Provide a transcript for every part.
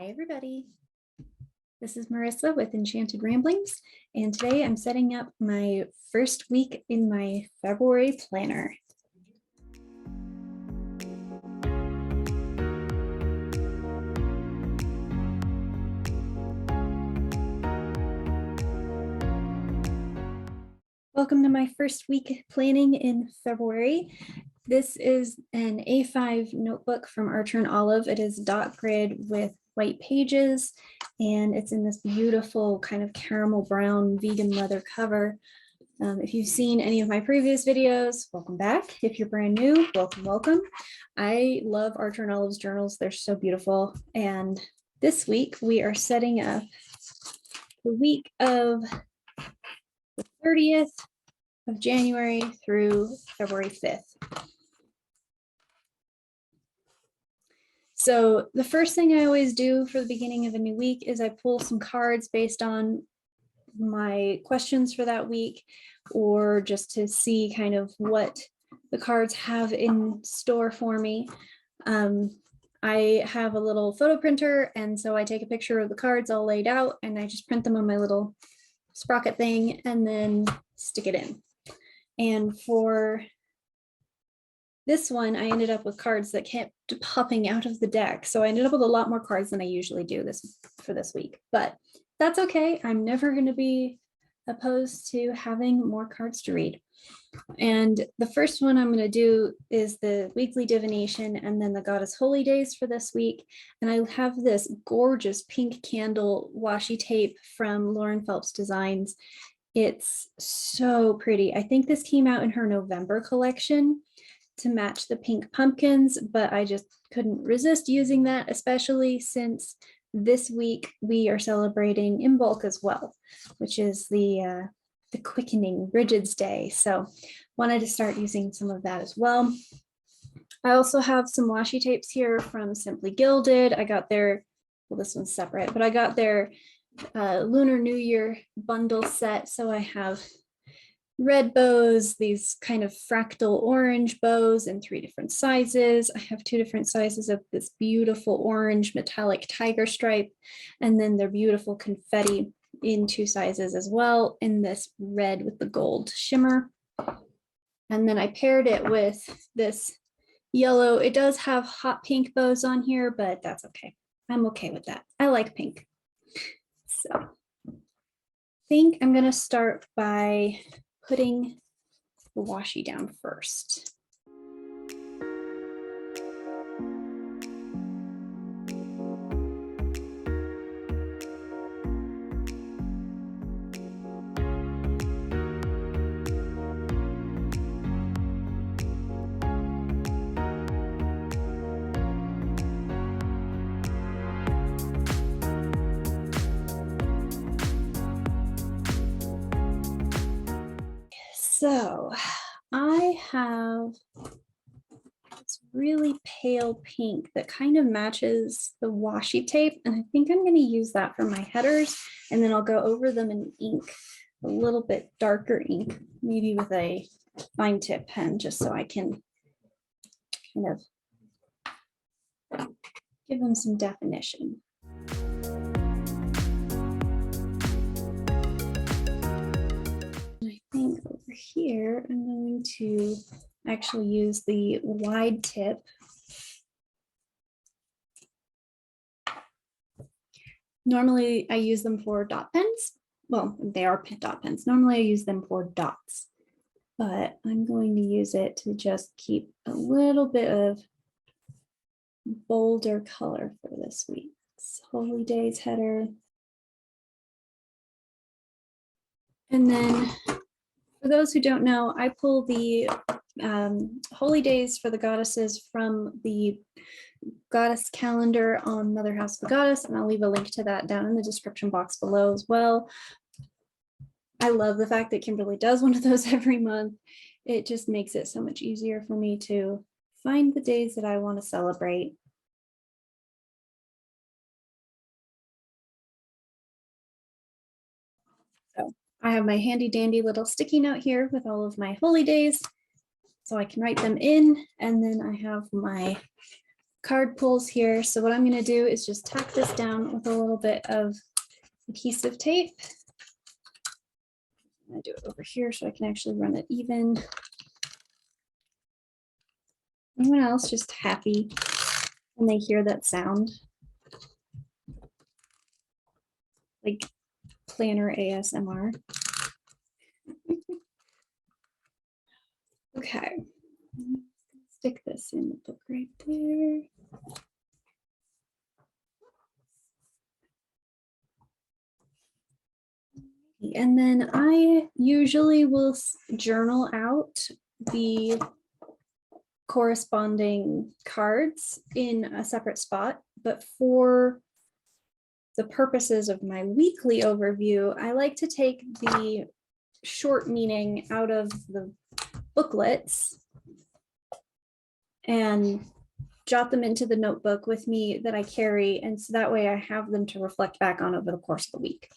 Hi, everybody. This is Marissa with Enchanted Ramblings, and today I'm setting up my first week in my February planner. Welcome to my first week planning in February. This is an A5 notebook from Archer and Olive. It is dot grid with white pages, and it's in this beautiful kind of caramel brown vegan leather cover. If you've seen any of my previous videos, welcome back. If you're brand new, welcome, welcome. I love Archer and Olive's journals. They're so beautiful. And this week we are setting up the week of the 30th of January through February 5th. So the first thing I always do for the beginning of a new week is I pull some cards based on my questions for that week, or just to see kind of what the cards have in store for me. I have a little photo printer, and so I take a picture of the cards all laid out and I just print them on my little sprocket thing and then stick it in. And for this one, I ended up with cards that kept popping out of the deck. So I ended up with a lot more cards than I usually do for this week, but that's okay. I'm never going to be opposed to having more cards to read. And the first one I'm going to do is the weekly divination and then the goddess holy days for this week. And I have this gorgeous pink candle washi tape from Lauren Phelps Designs. It's so pretty. I think this came out in her November collection to match the pink pumpkins, but I just couldn't resist using that, especially since this week we are celebrating Imbolc as well, which is the quickening Bridget's Day. So wanted to start using some of that as well. I also have some washi tapes here from Simply Gilded. I got their, well, this one's separate, but I got their Lunar New Year bundle set. So I have red bows, these kind of fractal orange bows in 3 different sizes. I have 2 different sizes of this beautiful orange metallic tiger stripe, and then their beautiful confetti in 2 sizes as well, in this red with the gold shimmer. And then I paired it with this yellow. It does have hot pink bows on here, but that's okay. I'm okay with that. I like pink. So I think I'm gonna start by putting the washi down first. So I have this really pale pink that kind of matches the washi tape, and I think I'm going to use that for my headers, and then I'll go over them in ink, a little bit darker ink, maybe with a fine tip pen, just so I can kind of give them some definition. I think over here, I'm going to actually use the wide tip. Normally I use them for dot pens. Well, they are dot pens. Normally I use them for dots, but I'm going to use it to just keep a little bit of bolder color for this week's Holy Days header. And then for those who don't know, I pull the holy days for the goddesses from the goddess calendar on Mother House of the Goddess, and I'll leave a link to that down in the description box below as well. I love the fact that Kimberly does one of those every month. It just makes it so much easier for me to find the days that I want to celebrate. So I have my handy dandy little sticky note here with all of my holy days, so I can write them in, and then I have my card pulls here. So what I'm going to do is just tack this down with a little bit of adhesive tape. I'm going to do it over here so I can actually run it even. Anyone else just happy when they hear that sound? Like planner ASMR. Okay. Stick this in the book right there. And then I usually will journal out the corresponding cards in a separate spot, but for the purposes of my weekly overview, I like to take the short meaning out of the booklets and jot them into the notebook with me that I carry, and so that way I have them to reflect back on over the course of the week.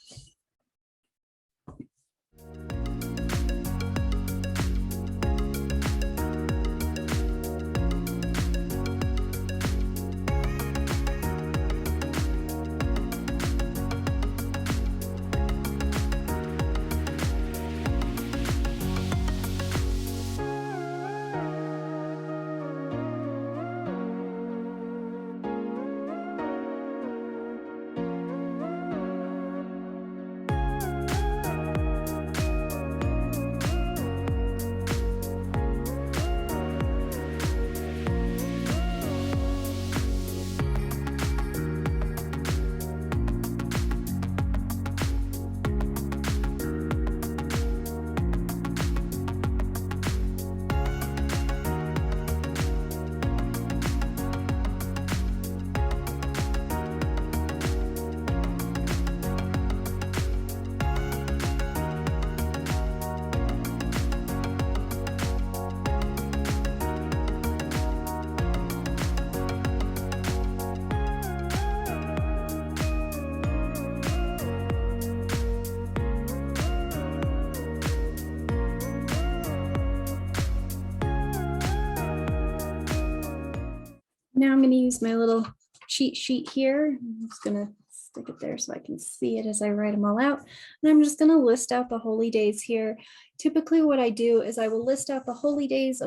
Now I'm going to use my little cheat sheet here. I'm just going to stick it there so I can see it as I write them all out. And I'm just going to list out the holy days here. Typically what I do is I will list out the holy days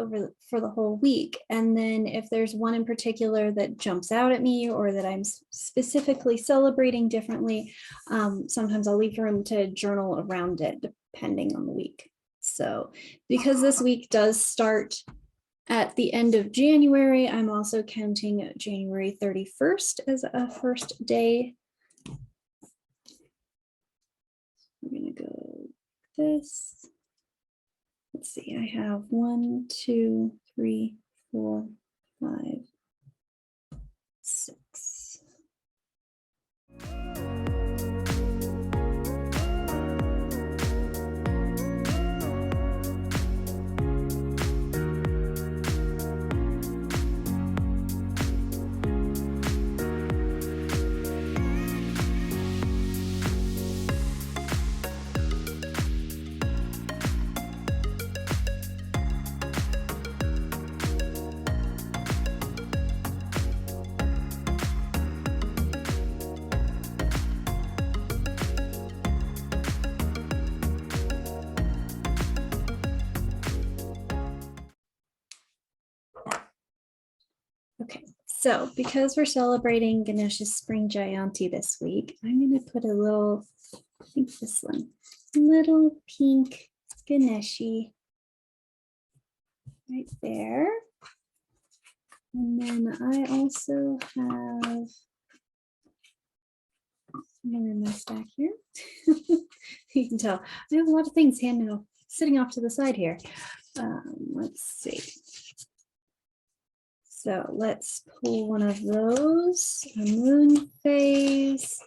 for the whole week. And then if there's one in particular that jumps out at me or that I'm specifically celebrating differently, sometimes I'll leave room to journal around it depending on the week. So because this week does start at the end of January, I'm also counting January 31st as a first day. We're going to go this. Let's see, I have 1, 2, 3, 4, 5, 6. Okay, so because we're celebrating Ganesh's Spring Jayanti this week, I'm going to put a little, I think this one, little pink Ganeshi right there. And then I also have somewhere in my stack here. You can tell I have a lot of things sitting off to the side here. Let's see. So let's pull one of those, a moon phase,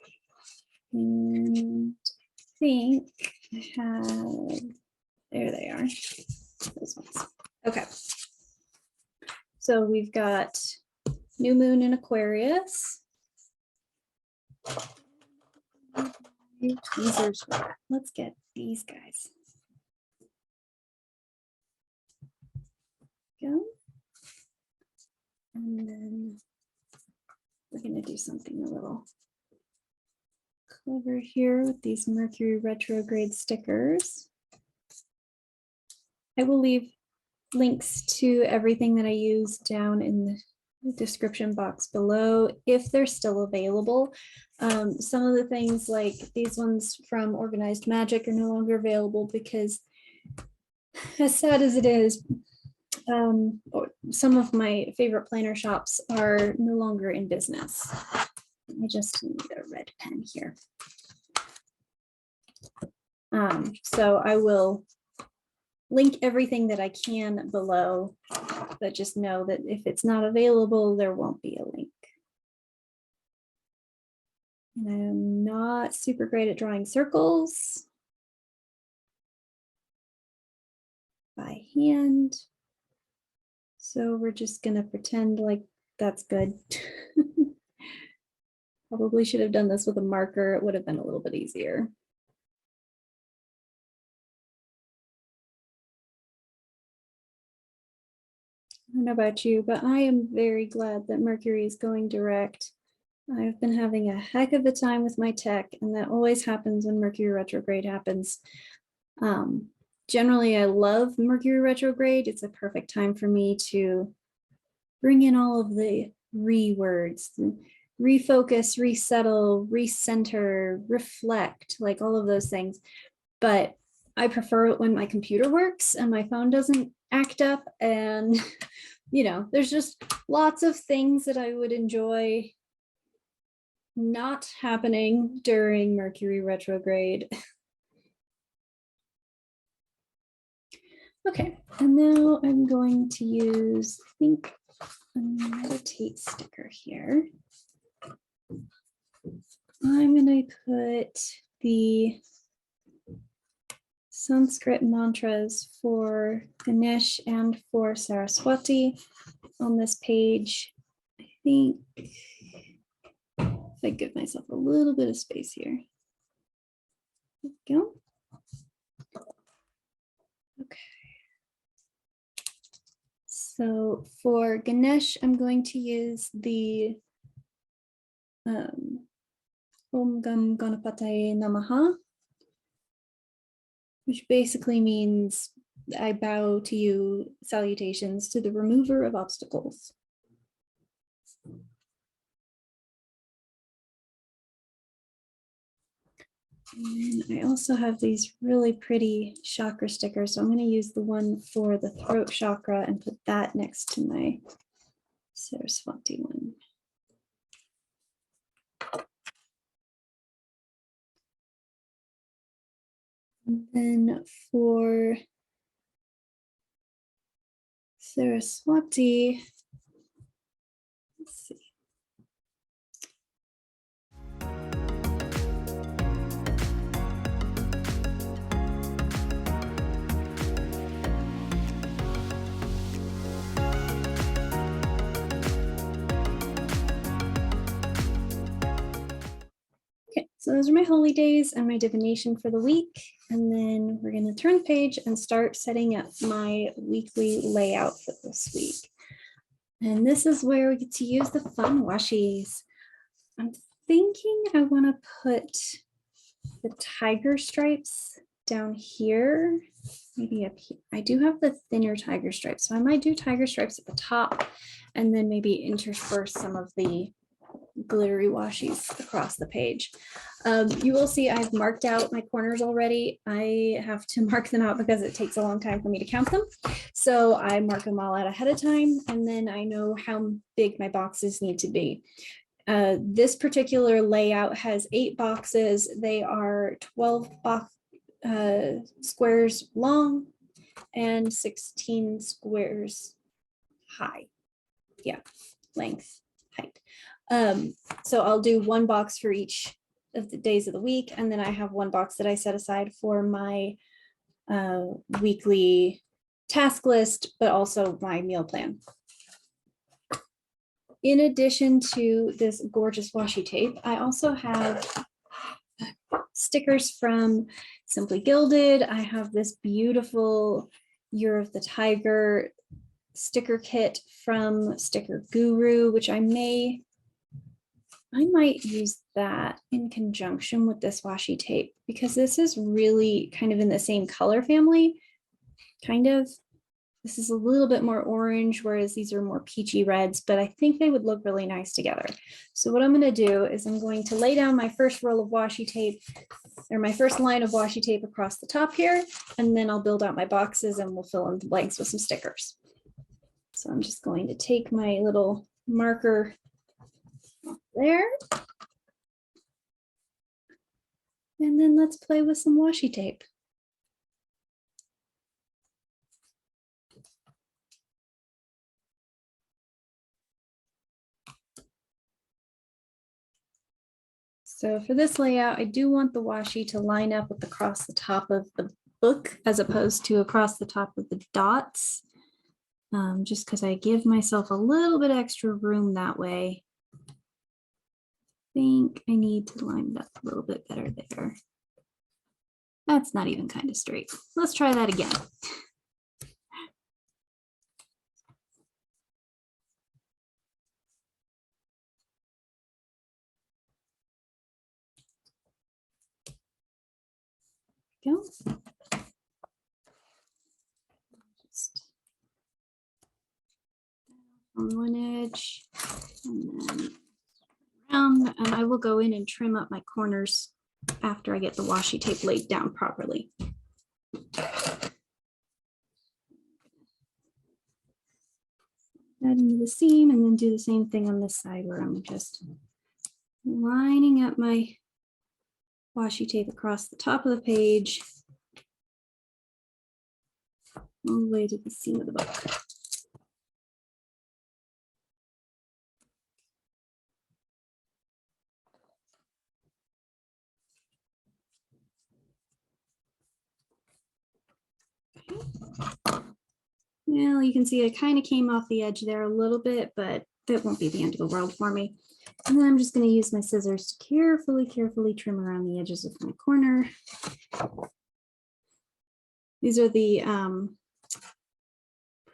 and I think I have, there they are, those ones. Okay, so we've got new moon in Aquarius. Tweezers, let's get these guys. Go. And then we're going to do something a little clever here with these Mercury retrograde stickers. I will leave links to everything that I use down in the description box below if they're still available. Some of the things like these ones from Organized Magic are no longer available because, as sad as it is, some of my favorite planner shops are no longer in business. I just need a red pen here. So I will link everything that I can below, but just know that if it's not available, there won't be a link. And I'm not super great at drawing circles by hand. So we're just gonna pretend like that's good. Probably should have done this with a marker. It would have been a little bit easier. I don't know about you, but I am very glad that Mercury is going direct. I've been having a heck of a time with my tech, and that always happens when Mercury retrograde happens. Generally, I love Mercury retrograde. It's a perfect time for me to bring in all of the words, refocus, resettle, recenter, reflect, like all of those things. But I prefer it when my computer works and my phone doesn't act up, and you know, there's just lots of things that I would enjoy not happening during Mercury retrograde. Okay, and now I'm going to use, I think, a meditate sticker here. I'm going to put the Sanskrit mantras for Ganesh and for Saraswati on this page. I think if I give myself a little bit of space here. There we go. Okay. So for Ganesh, I'm going to use the Om Gam Ganapataye Namaha, which basically means I bow to you, salutations to the remover of obstacles. And I also have these really pretty chakra stickers. So I'm going to use the one for the throat chakra and put that next to my Saraswati one. And then for Saraswati, let's see. Okay, so those are my holy days and my divination for the week. And then we're going to turn the page and start setting up my weekly layout for this week. And this is where we get to use the fun washies. I'm thinking I want to put the tiger stripes down here, maybe up here. I do have the thinner tiger stripes, so I might do tiger stripes at the top and then maybe intersperse some of the glittery washies across the page. You will see I've marked out my corners already. I have to mark them out because it takes a long time for me to count them. So I mark them all out ahead of time, and then I know how big my boxes need to be. This particular layout has 8 boxes. They are 12 squares long and 16 squares high. Yeah, length, height. So I'll do one box for each of the days of the week, and then I have one box that I set aside for my weekly task list, but also my meal plan. In addition to this gorgeous washi tape, I also have stickers from Simply Gilded. I have this beautiful Year of the Tiger sticker kit from Sticker Guru, which I may I might use that in conjunction with this washi tape because this is really kind of in the same color family, kind of. This is a little bit more orange, whereas these are more peachy reds, but I think they would look really nice together. So what I'm going to do is I'm going to lay down my first roll of washi tape, or my first line of washi tape across the top here, and then I'll build out my boxes and we'll fill in the blanks with some stickers. So I'm just going to take my little marker there. And then let's play with some washi tape. So for this layout, I do want the washi to line up with across the top of the book as opposed to across the top of the dots, just because I give myself a little bit extra room that way. I think I need to line it up a little bit better there. That's not even kind of straight. Let's try that again. Go. Just on one edge and then around, and I will go in and trim up my corners after I get the washi tape laid down properly. Add into the seam and then do the same thing on this side where I'm just lining up my washi tape across the top of the page all the way to the seam of the book. Well, you can see I kind of came off the edge there a little bit, but that won't be the end of the world for me. And then I'm just going to use my scissors to carefully trim around the edges of my corner. These are the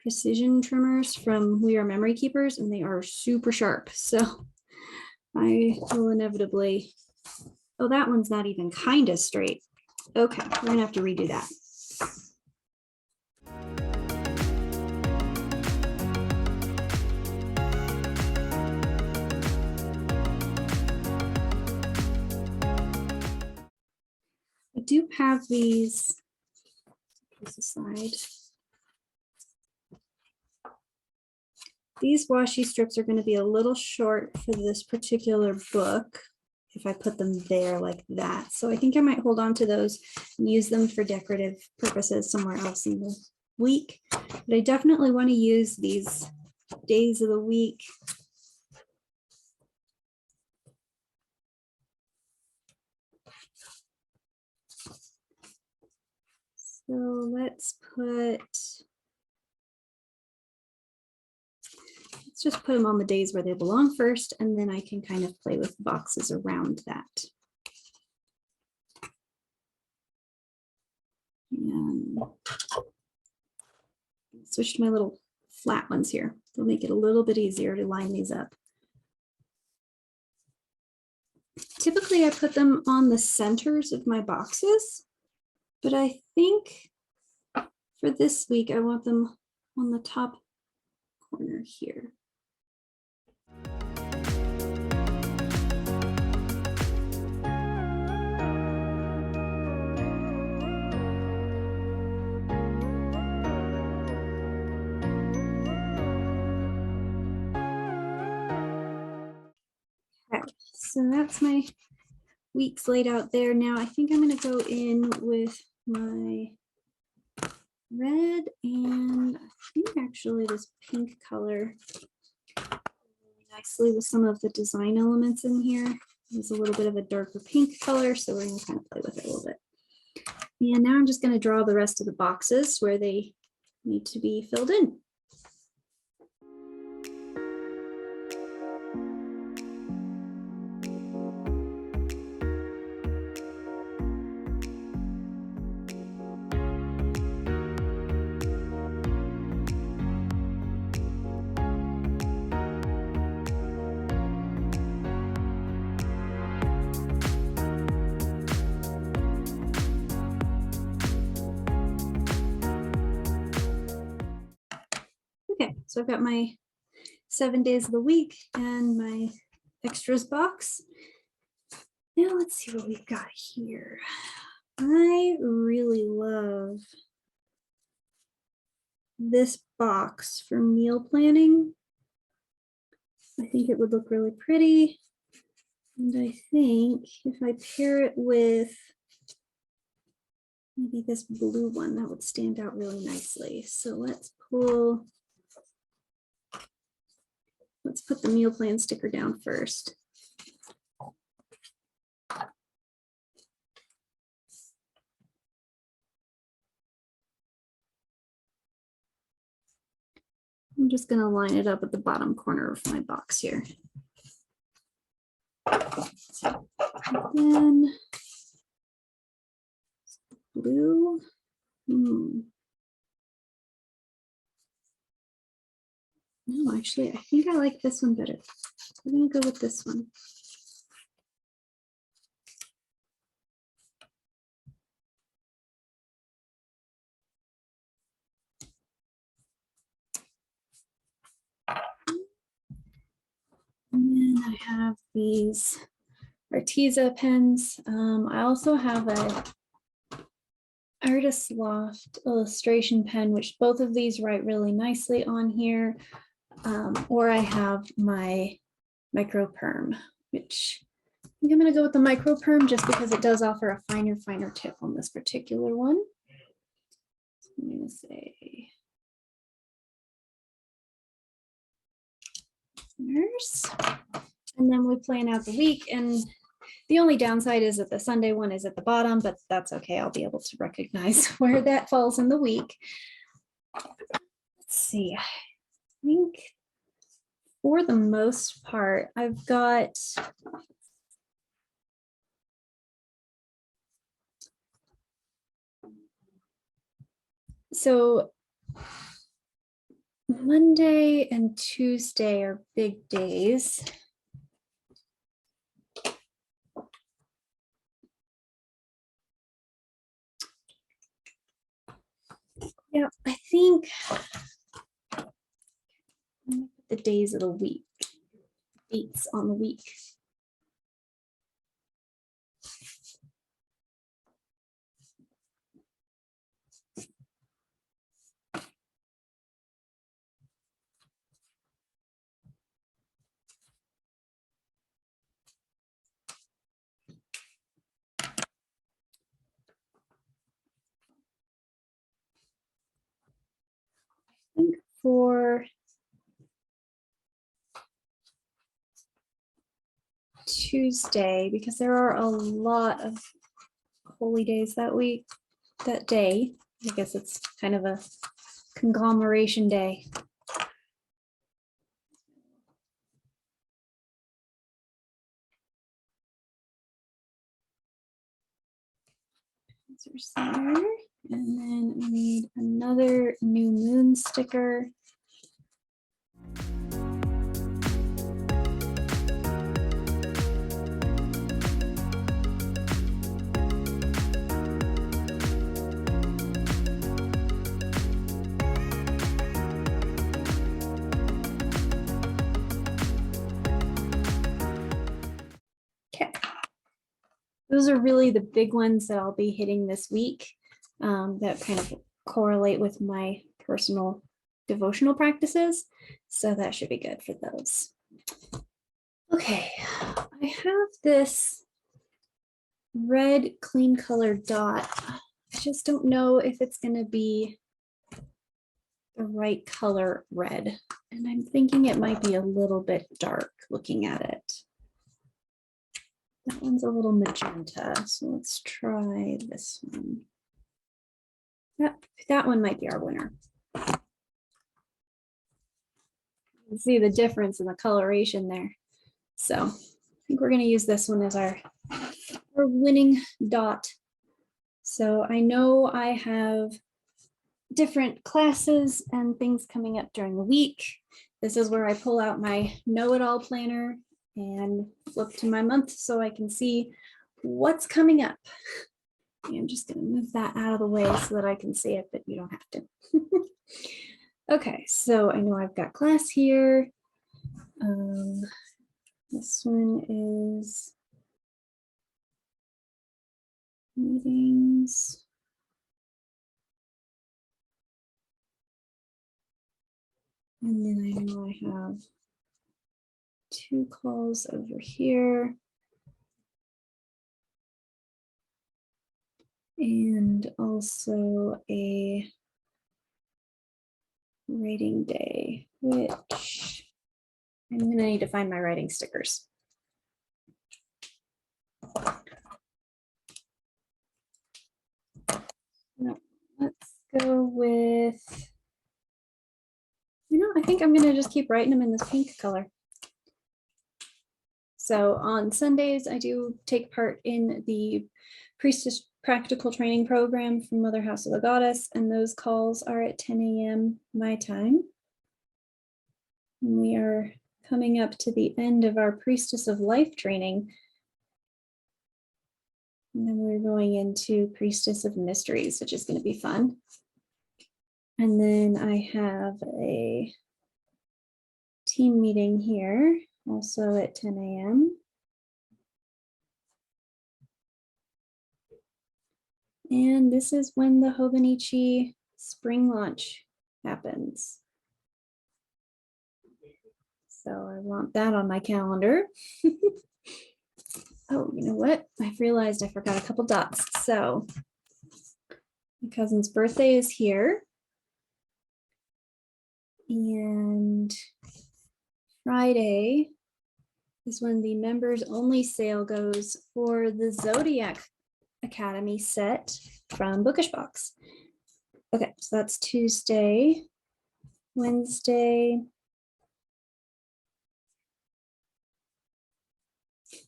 precision trimmers from We Are Memory Keepers, and they are super sharp. So I will inevitably, oh, that one's not even kind of straight. Okay, we're gonna have to redo that. I do have these aside. These washi strips are going to be a little short for this particular book if I put them there like that. So I think I might hold on to those and use them for decorative purposes somewhere else in the week. But I definitely want to use these days of the week. So let's just put them on the days where they belong first, and then I can kind of play with boxes around that. And switch to my little flat ones here. They'll make it a little bit easier to line these up. Typically, I put them on the centers of my boxes, but I think for this week, I want them on the top corner here. Okay, so that's my weeks laid out there. Now I think I'm going to go in with my red and I think actually this pink color really nicely with some of the design elements in here. There's a little bit of a darker pink color, so we're going to kind of play with it a little bit. And now I'm just going to draw the rest of the boxes where they need to be filled in. So I've got my 7 days of the week and my extras box. Now let's see what we've got here. I really love this box for meal planning. I think it would look really pretty. And I think if I pair it with maybe this blue one, that would stand out really nicely. So let's put the meal plan sticker down first. I'm just going to line it up at the bottom corner of my box here. And then blue. No, actually, I think I like this one better. We're going to go with this one. And then I have these Arteza pens. I also have a Artist Loft illustration pen, which both of these write really nicely on here. Or I have my micro perm, which I think I'm going to go with the micro perm just because it does offer a finer tip on this particular one. So I'm going to say and then we plan out the week, and the only downside is that the Sunday one is at the bottom, but that's okay. I'll be able to recognize where that falls in the week. Let's see. I think for the most part, I've got so Monday and Tuesday are big days. Yeah, I think the days of the week, dates on the week. I think for Tuesday, because there are a lot of holy days that week, that day, I guess it's kind of a conglomeration day. Center. And then we need another new moon sticker. Okay. Those are really the big ones that I'll be hitting this week that kind of correlate with my personal devotional practices. So that should be good for those. Okay, I have this red clean color dot. I just don't know if it's going to be the right color red. And I'm thinking it might be a little bit dark looking at it. That one's a little magenta, so let's try this one. That one might be our winner. You can see the difference in the coloration there. So I think we're going to use this one as our winning dot. So I know I have different classes and things coming up during the week. This is where I pull out my know-it-all planner and flip to my month so I can see what's coming up. I'm just going to move that out of the way so that I can see it, but you don't have to. Okay, so I know I've got class here. This one is meetings. And then I know I have 2 calls over here. And also a writing day, which I'm gonna need to find my writing stickers. No, let's go with, I think I'm gonna just keep writing them in this pink color. So on Sundays, I do take part in the Priestess Practical Training Program from Mother House of the Goddess, and those calls are at 10 a.m. my time. And we are coming up to the end of our Priestess of Life training. And then we're going into Priestess of Mysteries, which is going to be fun. And then I have a team meeting here, also at 10 a.m. And this is when the Hobonichi spring launch happens. So I want that on my calendar. Oh, you know what? I've realized I forgot a couple dots. So my cousin's birthday is here. And Friday is when the members only sale goes for the Zodiac Academy set from Bookish Box. Okay, so that's Tuesday, Wednesday.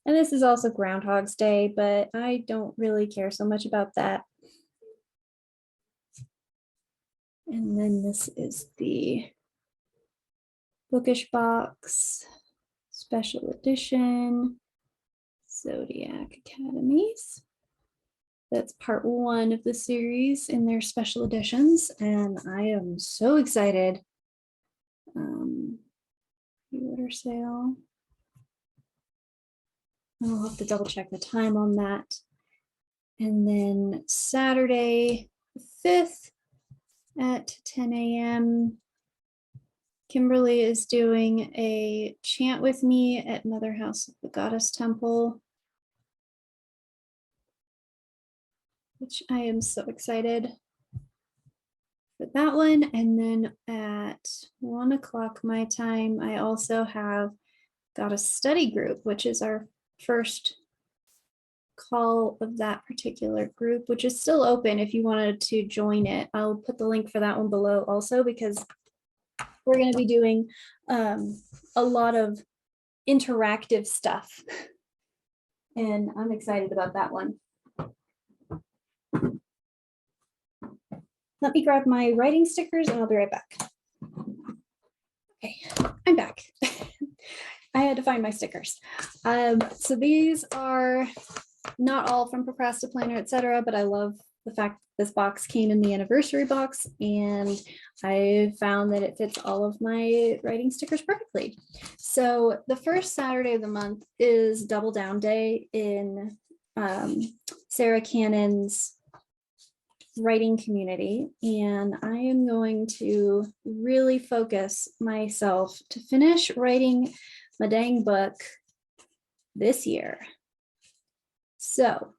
And this is also Groundhog's Day, but I don't really care so much about that. And then this is the Bookish Box special edition Zodiac Academies. That's part 1 of the series in their special editions, and I am so excited. Pre-order sale. I'll have to double check the time on that. And then Saturday, the 5th at 10 a.m. Kimberly is doing a chant with me at Mother House of the Goddess Temple, which I am so excited for that one. And then at 1 o'clock my time, I also have got a study group, which is our first call of that particular group, which is still open if you wanted to join it. I'll put the link for that one below also, because we're going to be doing a lot of interactive stuff. And I'm excited about that one. Let me grab my writing stickers and I'll be right back. Okay, I'm back. I had to find my stickers. So these are not all from Procrastiplanner, etc., but I love the fact that this box came in the anniversary box, and I found that it fits all of my writing stickers perfectly. So the first Saturday of the month is Double Down Day in Sarah Cannon's writing community, and I am going to really focus myself to finish writing my dang book this year. So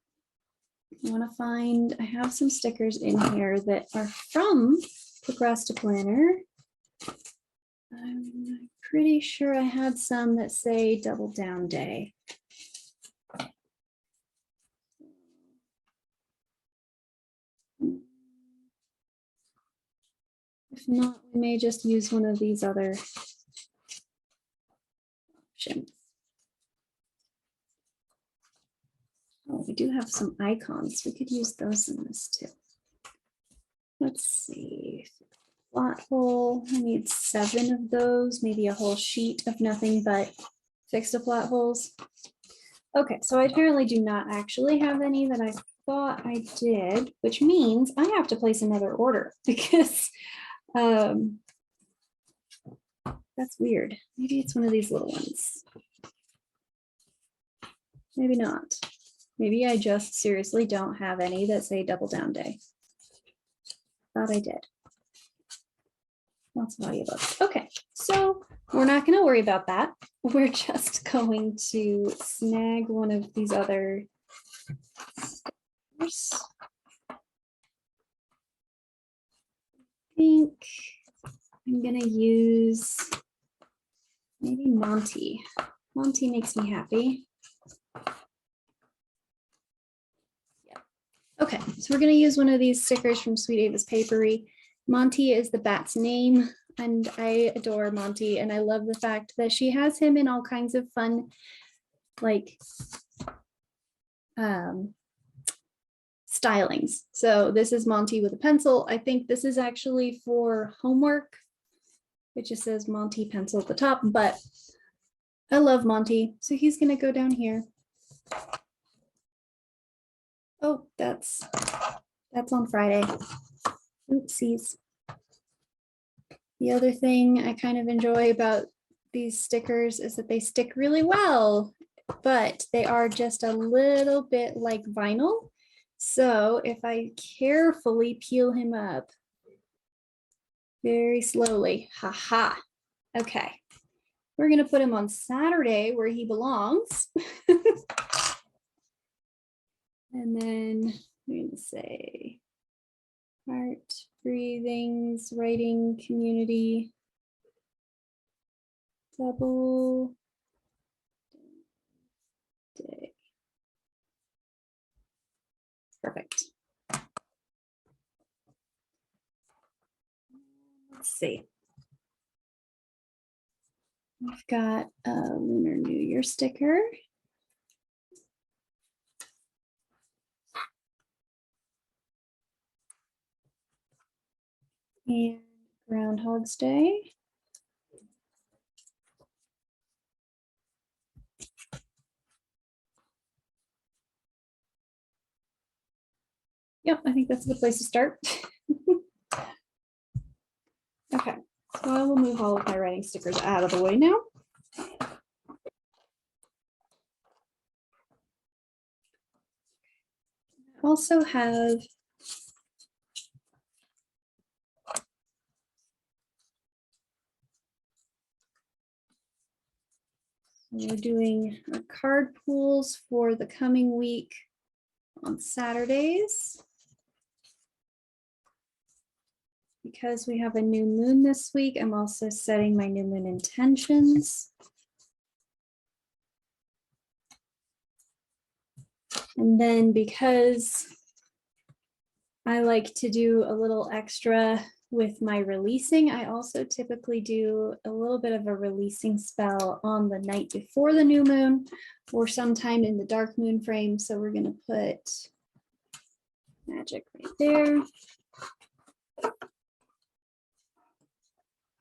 I have some stickers in here that are from Procrastiplanner. I'm pretty sure I had some that say Double Down Day. If not, we may just use one of these other options. Oh, we do have some icons. We could use those in this too. Let's see. Plot hole. I need 7 of those, maybe a whole sheet of nothing but fixed plot holes. Okay, so I apparently do not actually have any that I thought I did, which means I have to place another order because That's weird. Maybe it's one of these little ones. Maybe not. Maybe I just seriously don't have any that say double down day. Thought I did. Lots of audiobooks. Okay, so we're not going to worry about that. We're just going to snag one of these other stickers. I think I'm going to use maybe Monty. Monty makes me happy. Yeah. Okay, so we're going to use one of these stickers from Sweet Ava's Papery. Monty is the bat's name, and I adore Monty, and I love the fact that she has him in all kinds of fun, like stylings. So this is Monty with a pencil. I think this is actually for homework. It just says Monty pencil at the top, but I love Monty, so he's gonna go down here. Oh, that's on Friday. Oopsies. The other thing I kind of enjoy about these stickers is that they stick really well, but they are just a little bit like vinyl. So if I carefully peel him up very slowly, haha. Okay, we're gonna put him on Saturday where he belongs. And then we're gonna say heart, breathings, writing, community, double day. Perfect. Let's see. We've got a Lunar New Year sticker. And Groundhog's Day. Yep, I think that's a good place to start. Okay, so I will move all of my writing stickers out of the way now. I also have we're doing card pools for the coming week on Saturdays. Because we have a new moon this week, I'm also setting my new moon intentions. And then because I like to do a little extra with my releasing, I also typically do a little bit of a releasing spell on the night before the new moon or sometime in the dark moon frame. So we're going to put magic right there.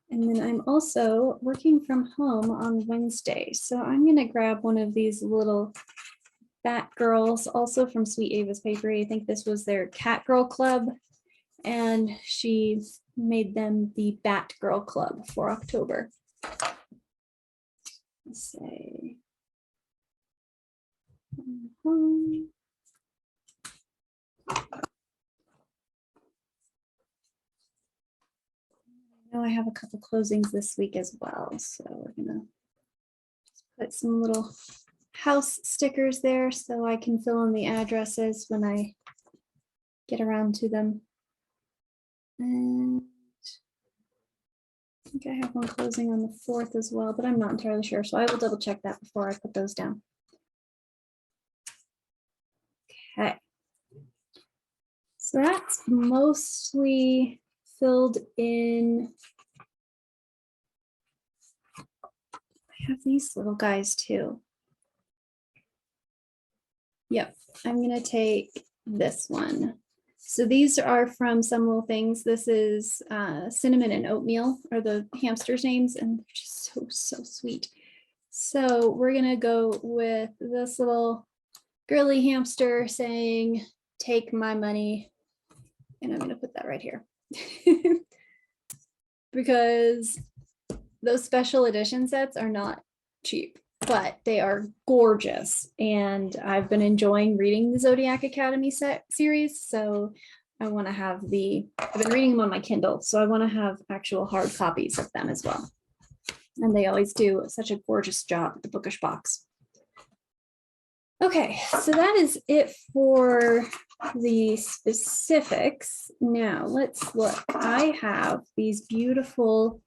And then I'm also working from home on Wednesday. So I'm going to grab one of these little Bat Girls, also from Sweet Ava's Papery. I think this was their Cat Girl Club. And she made them the Bat Girl Club for October. Let's say. I know I have a couple closings this week as well, so we're gonna put some little house stickers there so I can fill in the addresses when I get around to them. And I think I have one closing on the 4th as well, but I'm not entirely sure, so I will double check that before I put those down. Okay, so that's mostly filled in. I have these little guys too. Yep, I'm gonna take this one. So these are from Some Little Things. This is Cinnamon and Oatmeal are the hamsters' names, and they're just so sweet. So we're gonna go with this little girly hamster saying, "Take my money," and I'm gonna put that right here because those special edition sets are not cheap, but they are gorgeous. And I've been enjoying reading the Zodiac Academy set series. So I want to have I've been reading them on my Kindle. So I want to have actual hard copies of them as well. And they always do such a gorgeous job at the Bookish Box. Okay, so that is it for the specifics. Now let's look. I have these beautiful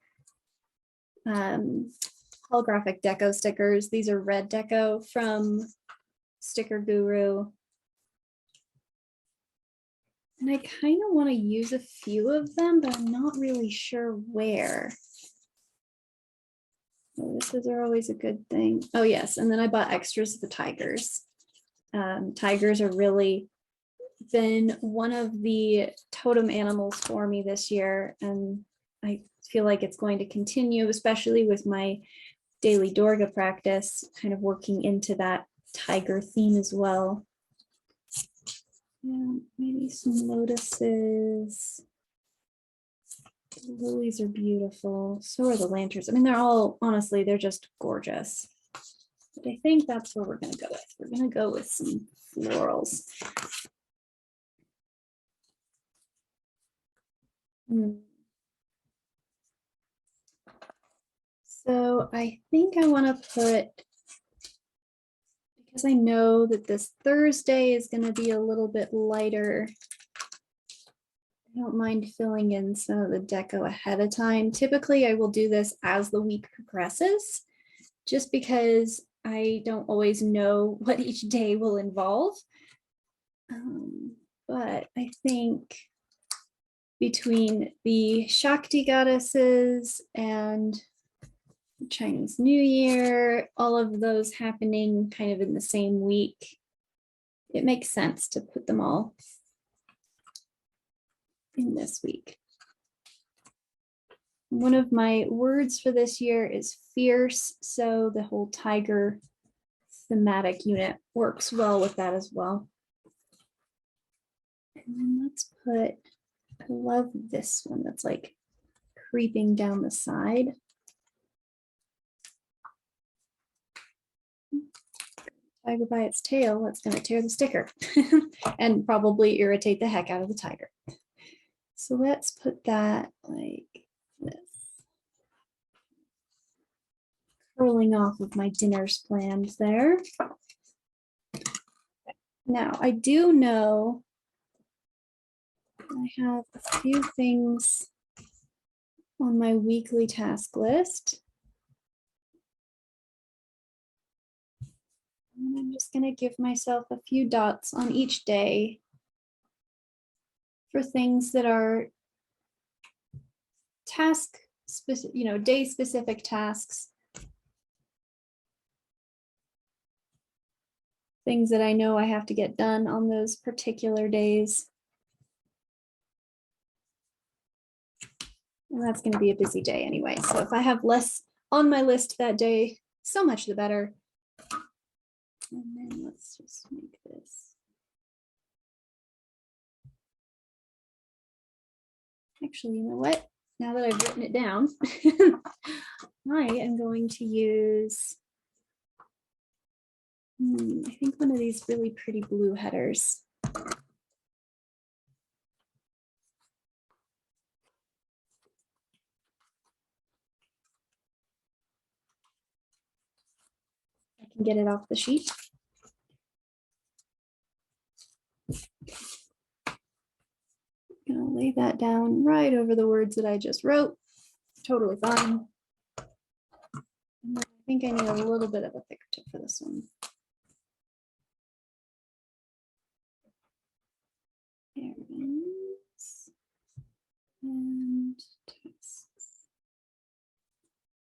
holographic deco stickers. These are red deco from Sticker Guru. And I kind of want to use a few of them, but I'm not really sure where. Oh, this are always a good thing. Oh yes, and then I bought extras of the tigers. Tigers are really been one of the totem animals for me this year, and I feel like it's going to continue, especially with my daily Dorga practice, kind of working into that tiger theme as well. Yeah, maybe some lotuses. The lilies are beautiful. So are the lanterns. I mean, they're all, honestly, they're just gorgeous. But I think that's where we're going to go with. We're going to go with some florals. So I think I want to put, because I know that this Thursday is going to be a little bit lighter, I don't mind filling in some of the deco ahead of time. Typically, I will do this as the week progresses, just because I don't always know what each day will involve. But I think between the Shakti goddesses and Chinese New Year, all of those happening kind of in the same week, it makes sense to put them all in this week. One of my words for this year is fierce, so the whole tiger thematic unit works well with that as well. And then let's put, I love this one that's like creeping down the side. Tiger by its tail, that's going to tear the sticker and probably irritate the heck out of the tiger. So let's put that like this. Curling off of my dinner's plans there. Now, I do know I have a few things on my weekly task list. And I'm just going to give myself a few dots on each day for things that are task specific, day specific tasks. Things that I know I have to get done on those particular days. And that's going to be a busy day anyway. So if I have less on my list that day, so much the better. And then let's just make this. Actually, you know what? Now that I've written it down, I am going to use, I think one of these really pretty blue headers. I can get it off the sheet. I'm gonna lay that down right over the words that I just wrote. Totally fine. And I think I need a little bit of a thicker tip for this one. There it is. And tasks.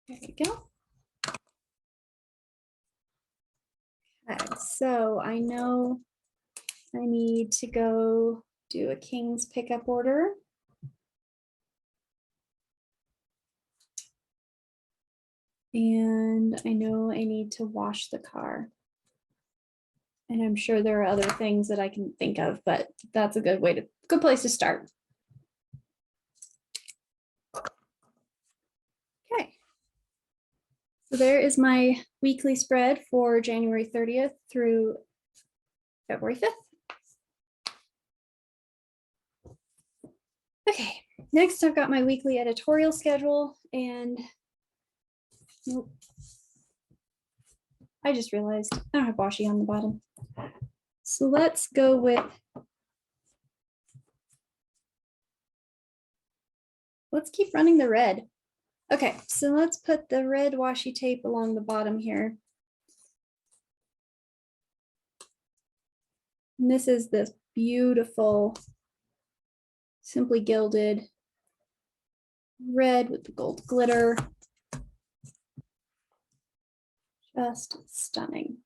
There we go. Okay, so I know I need to go do a King's pickup order. And I know I need to wash the car. And I'm sure there are other things that I can think of, but that's a good place to start. Okay. So there is my weekly spread for January 30th through February 5th. Okay, next I've got my weekly editorial schedule, and nope, I just realized I don't have washi on the bottom. So let's go with, let's keep running the red. Okay, so let's put the red washi tape along the bottom here. And this is this beautiful, simply gilded red with the gold glitter. Just stunning.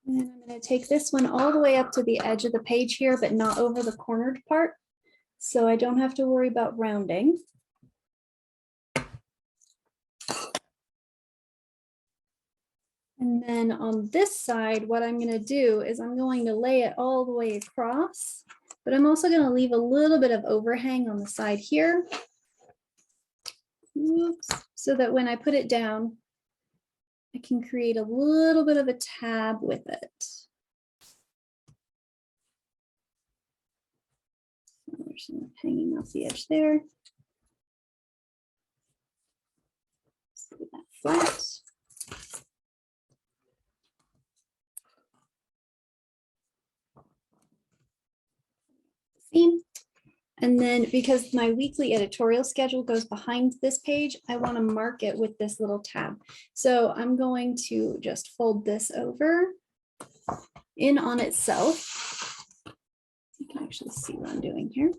And I'm going to take this one all the way up to the edge of the page here, but not over the cornered part, so I don't have to worry about rounding. And then on this side, what I'm going to do is I'm going to lay it all the way across, but I'm also going to leave a little bit of overhang on the side here. Oops. So that when I put it down, I can create a little bit of a tab with it. There's some hanging off the edge there. Put that flat. See? And then because my weekly editorial schedule goes behind this page, I want to mark it with this little tab. So I'm going to just fold this over in on itself. You can actually see what I'm doing here.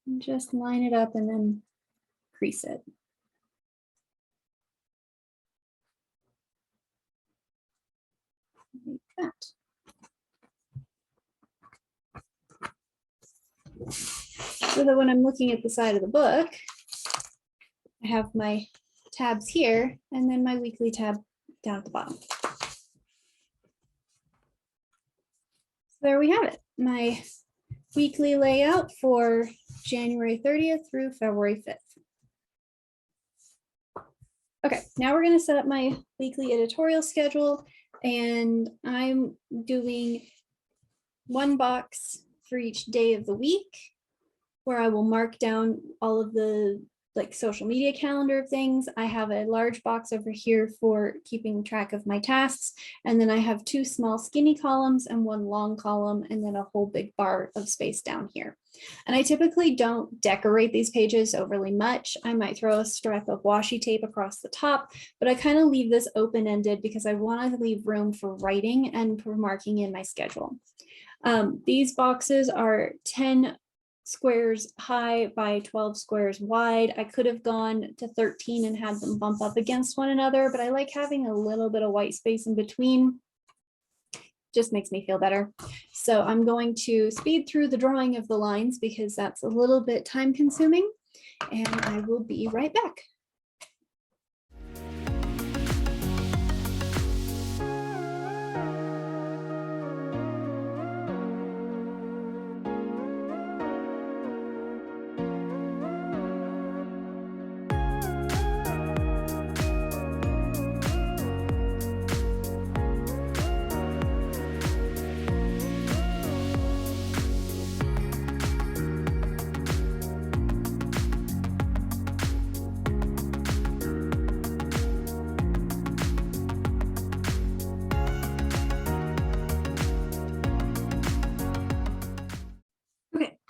And just line it up and then crease it. Like that. So that when I'm looking at the side of the book, I have my tabs here and then my weekly tab down at the bottom. So there we have it, my weekly layout for January 30th through February 5th. Okay, now we're going to set up my weekly editorial schedule, and I'm doing one box for each day of the week where I will mark down all of the social media calendar of things. I have a large box over here for keeping track of my tasks. And then I have two small skinny columns and one long column, and then a whole big bar of space down here. And I typically don't decorate these pages overly much. I might throw a strip of washi tape across the top, but I kind of leave this open-ended because I want to leave room for writing and for marking in my schedule. These boxes are 10 squares high by 12 squares wide. I could have gone to 13 and had them bump up against one another, but I like having a little bit of white space in between. Just makes me feel better. So I'm going to speed through the drawing of the lines because that's a little bit time consuming, and I will be right back.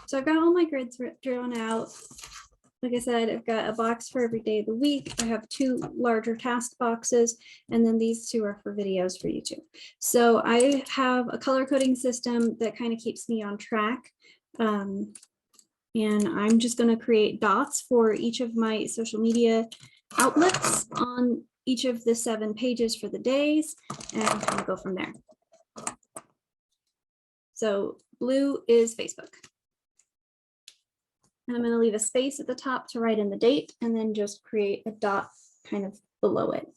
So I've got all my grids drawn out. Like I said, I've got a box for every day of the week. I have two larger task boxes, and then these two are for videos for YouTube. So I have a color coding system that kind of keeps me on track. And I'm just going to create dots for each of my social media outlets on each of the 7 pages for the days, and kind of go from there. So blue is Facebook. And I'm going to leave a space at the top to write in the date, and then just create a dot kind of below it.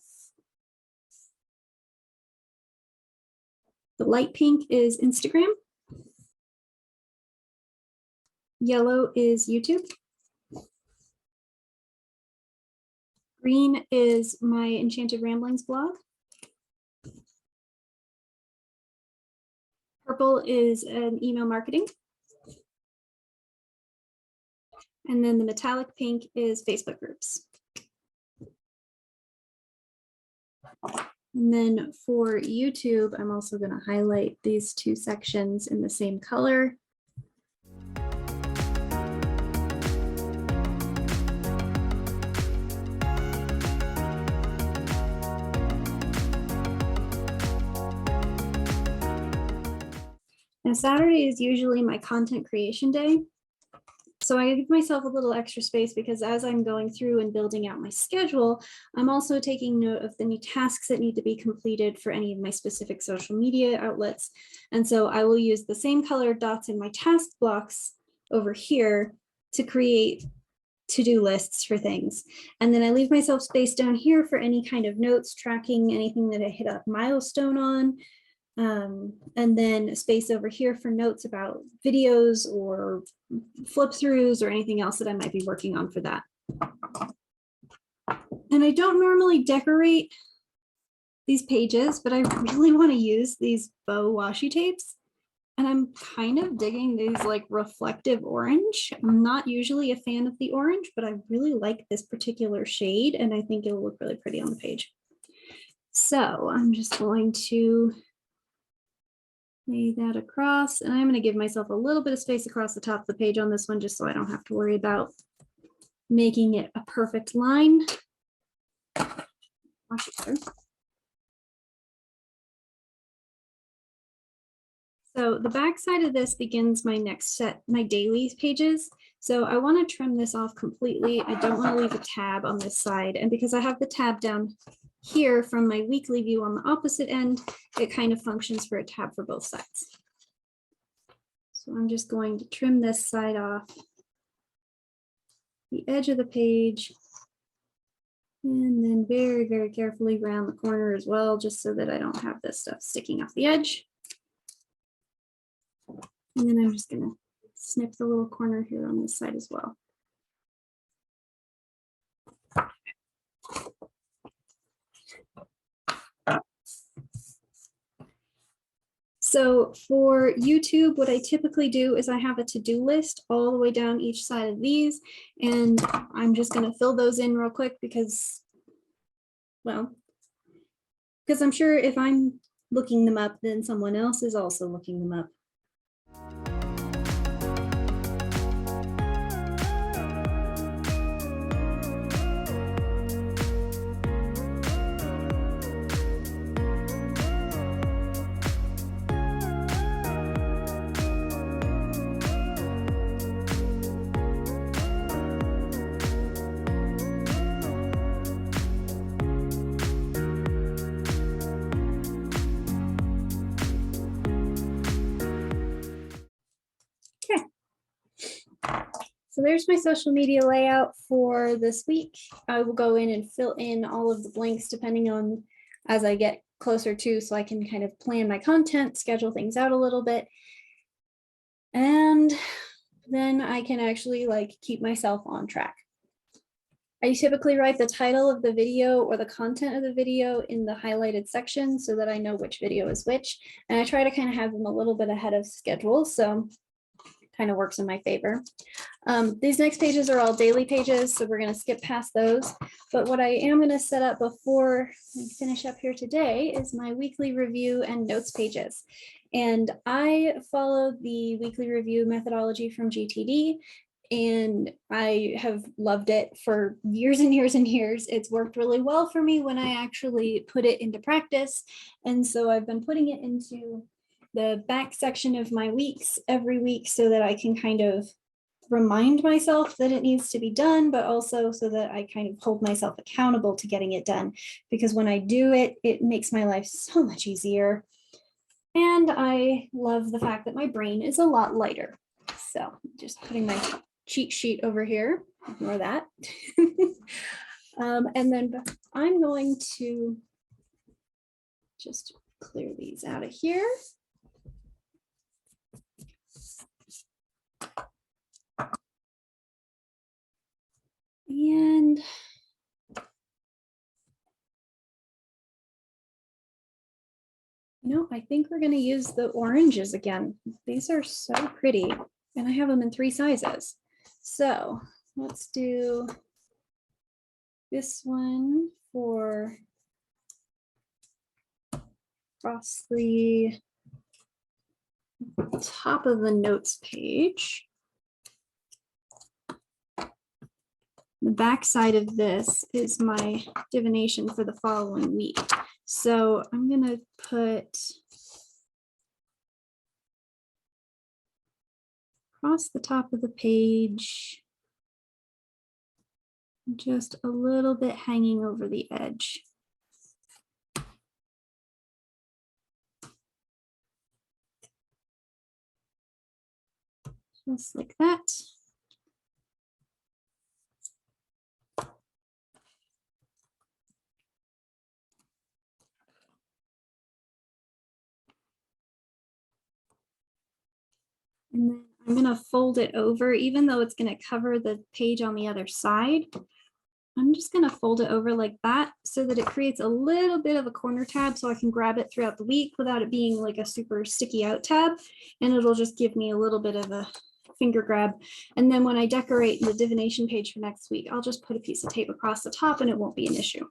The light pink is Instagram. Yellow is YouTube. Green is my Enchanted Ramblings blog. Purple is an email marketing. And then the metallic pink is Facebook groups. And then for YouTube, I'm also going to highlight these two sections in the same color. And Saturday is usually my content creation day. So I give myself a little extra space because as I'm going through and building out my schedule, I'm also taking note of the new tasks that need to be completed for any of my specific social media outlets. And so I will use the same colored dots in my task blocks over here to create to-do lists for things. And then I leave myself space down here for any kind of notes, tracking anything that I hit a milestone on. And then space over here for notes about videos or flip throughs or anything else that I might be working on for that. And I don't normally decorate these pages, but I really want to use these bow washi tapes. And I'm kind of digging these like reflective orange. I'm not usually a fan of the orange, but I really like this particular shade and I think it'll look really pretty on the page. So I'm just going to lay that across, and I'm going to give myself a little bit of space across the top of the page on this one just so I don't have to worry about making it a perfect line. So the back side of this begins my next set, my daily pages. So I want to trim this off completely. I don't want to leave a tab on this side, and because I have the tab down here from my weekly view on the opposite end, it kind of functions for a tab for both sides. So I'm just going to trim this side off the edge of the page and then very, very carefully round the corner as well, just so that I don't have this stuff sticking off the edge. And then I'm just going to snip the little corner here on this side as well. So for YouTube, what I typically do is I have a to-do list all the way down each side of these, and I'm just going to fill those in real quick because, well, because I'm sure if I'm looking them up, then someone else is also looking them up. So there's my social media layout for this week. I will go in and fill in all of the blanks depending on as I get closer to, so I can kind of plan my content, schedule things out a little bit. And then I can actually like keep myself on track. I typically write the title of the video or the content of the video in the highlighted section so that I know which video is which. And I try to kind of have them a little bit ahead of schedule. So kind of works in my favor. These next pages are all daily pages, so we're going to skip past those. But what I am going to set up before I finish up here today is my weekly review and notes pages. And I follow the weekly review methodology from GTD, and I have loved it for years and years and years. It's worked really well for me when I actually put it into practice. And so I've been putting it into the back section of my weeks every week so that I can kind of remind myself that it needs to be done, but also so that I kind of hold myself accountable to getting it done. Because when I do it, it makes my life so much easier. And I love the fact that my brain is a lot lighter. So just putting my cheat sheet over here, ignore that. And then I'm going to just clear these out of here. And I think we're going to use the oranges again. These are so pretty, and I have them in 3 sizes. So let's do this one for across the top of the notes page. The back side of this is my divination for the following week. So I'm going to put across the top of the page, just a little bit hanging over the edge. Just like that. And then I'm going to fold it over, even though it's going to cover the page on the other side. I'm just going to fold it over like that so that it creates a little bit of a corner tab so I can grab it throughout the week without it being like a super sticky out tab. And it'll just give me a little bit of a finger grab. And then when I decorate the divination page for next week, I'll just put a piece of tape across the top and it won't be an issue.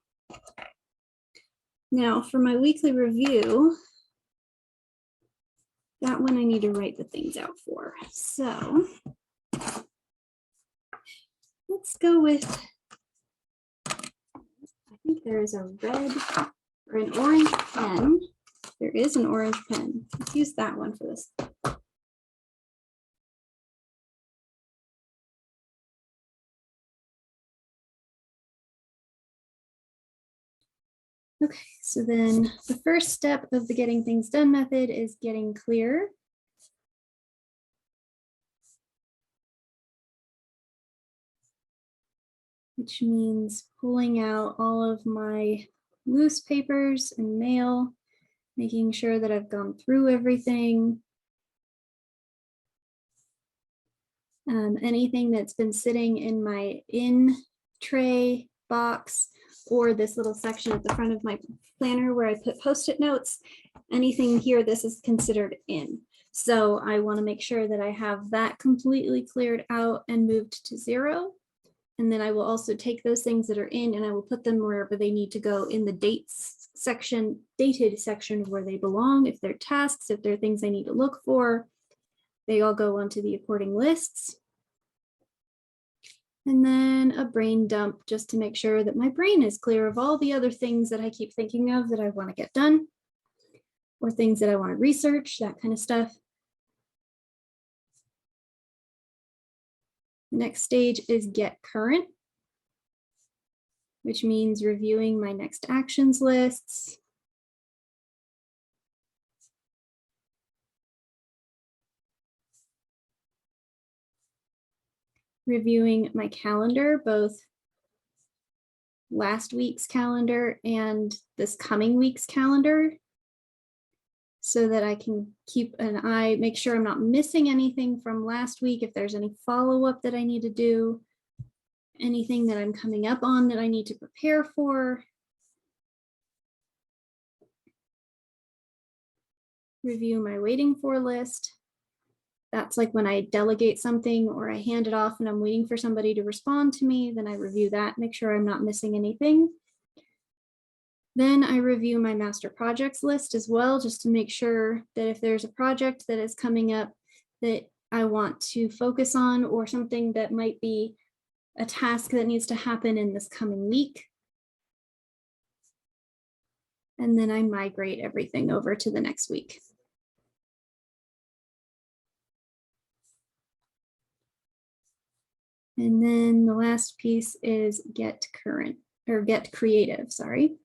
Now for my weekly review, that one I need to write the things out for. So let's go with, I think there is a red or an orange pen. There is an orange pen. Let's use that one for this. Okay, so then the first step of the getting things done method is getting clear. Which means pulling out all of my loose papers and mail, making sure that I've gone through everything. Anything that's been sitting in my in tray box or this little section at the front of my planner where I put post-it notes, anything here, this is considered in. So I want to make sure that I have that completely cleared out and moved to 0. And then I will also take those things that are in and I will put them wherever they need to go in the dates section, dated section where they belong. If they're tasks, if they're things I need to look for, they all go onto the according lists. And then a brain dump just to make sure that my brain is clear of all the other things that I keep thinking of that I want to get done or things that I want to research, that kind of stuff. The next stage is get current, which means reviewing my next actions lists. Reviewing my calendar, both last week's calendar and this coming week's calendar, so that I can keep an eye, make sure I'm not missing anything from last week. If there's any follow-up that I need to do, anything that I'm coming up on that I need to prepare for. Review my waiting for list. That's like when I delegate something or I hand it off and I'm waiting for somebody to respond to me, then I review that, make sure I'm not missing anything. Then I review my master projects list as well, just to make sure that if there's a project that is coming up that I want to focus on or something that might be a task that needs to happen in this coming week. And then I migrate everything over to the next week. And then the last piece is get current or get creative, sorry.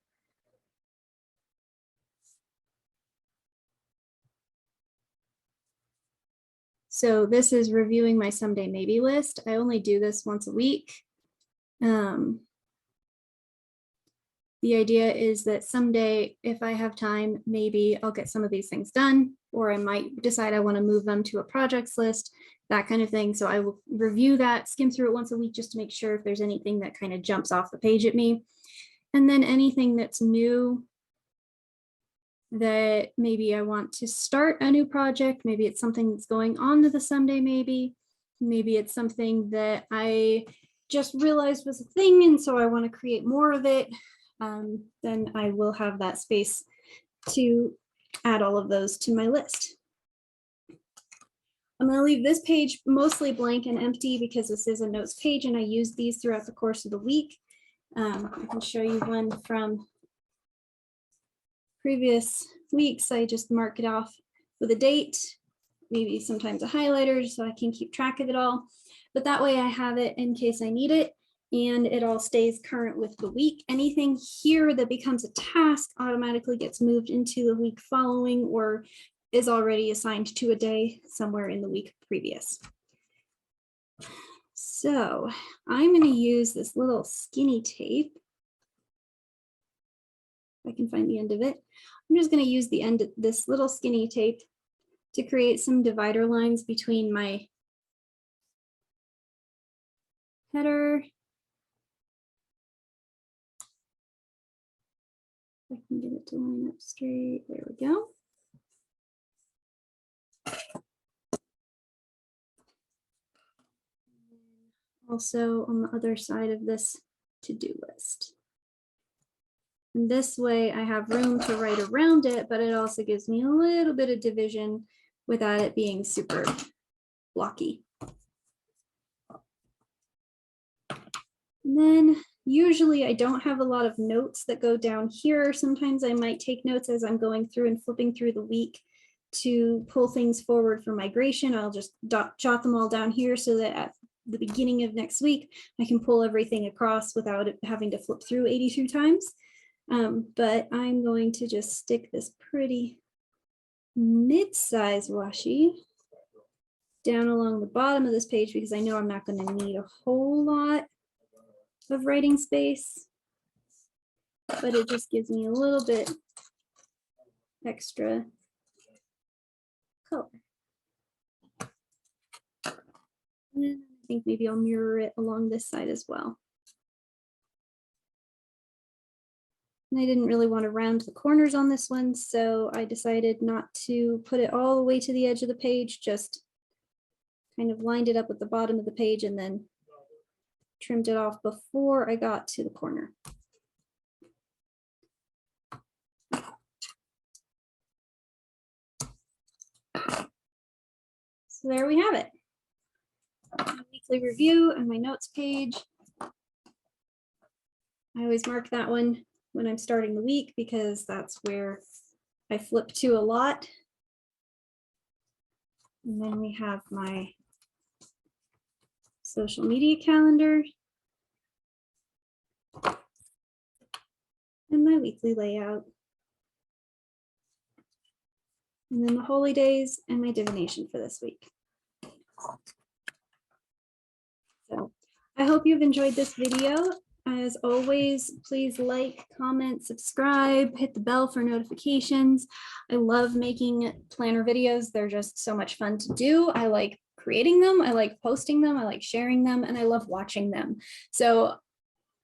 So this is reviewing my someday maybe list. I only do this once a week. The idea is that someday, if I have time, maybe I'll get some of these things done, or I might decide I want to move them to a projects list, that kind of thing. So I will review that, skim through it once a week just to make sure if there's anything that kind of jumps off the page at me. And then anything that's new that maybe I want to start a new project, maybe it's something that's going on to the someday, maybe it's something that I just realized was a thing and so I want to create more of it, then I will have that space to add all of those to my list. I'm going to leave this page mostly blank and empty because this is a notes page and I use these throughout the course of the week. I can show you one from previous weeks. I just mark it off with a date, maybe sometimes a highlighter so I can keep track of it all. But that way I have it in case I need it and it all stays current with the week. Anything here that becomes a task automatically gets moved into the week following or is already assigned to a day somewhere in the week previous. So I'm going to use this little skinny tape. If I can find the end of it. I'm just going to use the end of this little skinny tape to create some divider lines between my header. I can get it to line up straight. There we go. Also on the other side of this to-do list. And this way I have room to write around it, but it also gives me a little bit of division without it being super blocky. And then usually I don't have a lot of notes that go down here. Sometimes I might take notes as I'm going through and flipping through the week to pull things forward for migration. I'll just jot them all down here so that at the beginning of next week, I can pull everything across without it having to flip through 82 times. But I'm going to just stick this pretty mid-size washi down along the bottom of this page because I know I'm not going to need a whole lot of writing space, but it just gives me a little bit extra color. And I think maybe I'll mirror it along this side as well. And I didn't really want to round the corners on this one, so I decided not to put it all the way to the edge of the page, just kind of lined it up at the bottom of the page and then trimmed it off before I got to the corner. So there we have it. Weekly review and my notes page. I always mark that one when I'm starting the week because that's where I flip to a lot. And then we have my social media calendar and my weekly layout. And then the holy days and my divination for this week. So I hope you've enjoyed this video. As always, please like, comment, subscribe, hit the bell for notifications. I love making planner videos. They're just so much fun to do. I like creating them. I like posting them. I like sharing them, and I love watching them. So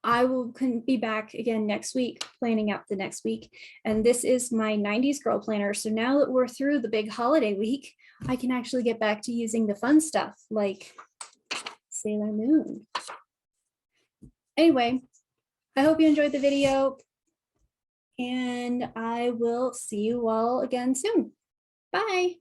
I will be back again next week, planning out the next week. And this is my 90s girl planner. So now that we're through the big holiday week, I can actually get back to using the fun stuff like Sailor Moon. Anyway, I hope you enjoyed the video and I will see you all again soon. Bye.